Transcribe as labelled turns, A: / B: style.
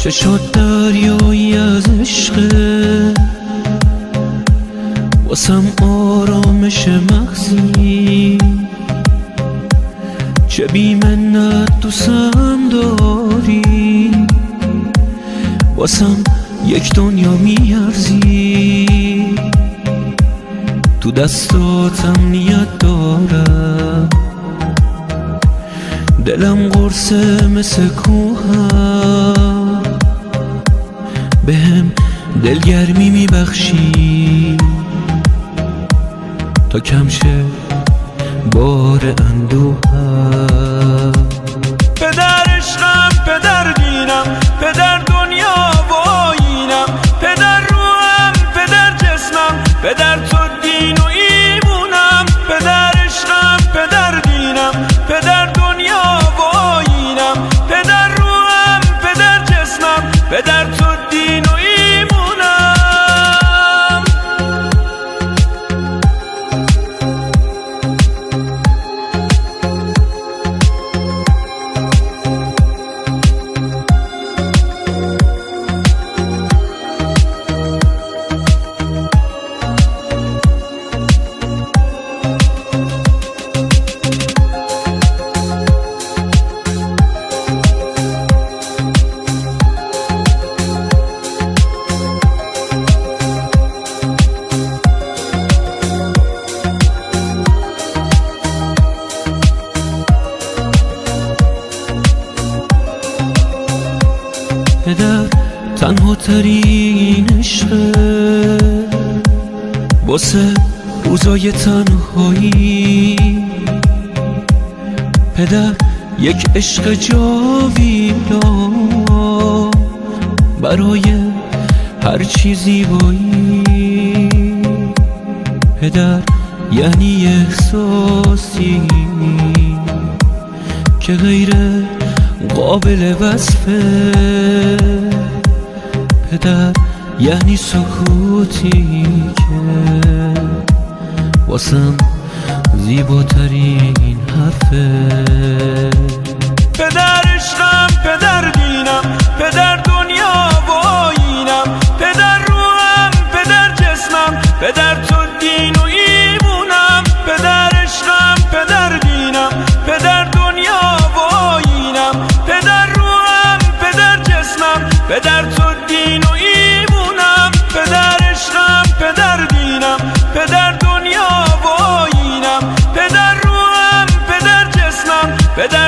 A: چشات دریایی از عشقه، واسم آرامش مغزی. چه بی منت دوستم داری، واسم یک دنیا میارزی. تو دستاتم نیت دارم، دلم قرصه مثل کوهم. بهم دلگرمی میبخشی تا کم شه بار اندوهم.
B: پدر عشقم، پدر دینم، پدر دنیا و آیینم، پدر روحم، پدر جسمم، پدر تو دین و ایمونم. پدر عشقم، پدر دینم، پدر دنیا و آیینم، پدر روحم، پدر جسمم، پدر تو دین و ایمونم.
A: پدر تنها ترین عشقه، واسه روزای تنهایی. پدر یک عشق جاویدان برای هر چیزی زیبایی. پدر یعنی احساسی که غیر قابل وصفه. پدر یعنی سکوتی که واسم زیباترین حرفه.
B: پدر عشقم، پدر دینم، پدر دنیا و آیینم، پدر روحم، پدر جسمم، پدر تو دین و ایمونم. پدر عشقم، پدر دینم، پدر دنیا و آیینم، پدر روحم، پدر جسمم، پدر تو دین و ایمونم. پدر عشقم، پدر دینم، پدر دنیا و آیینم، پدر روحم، پدر جسمم، پدر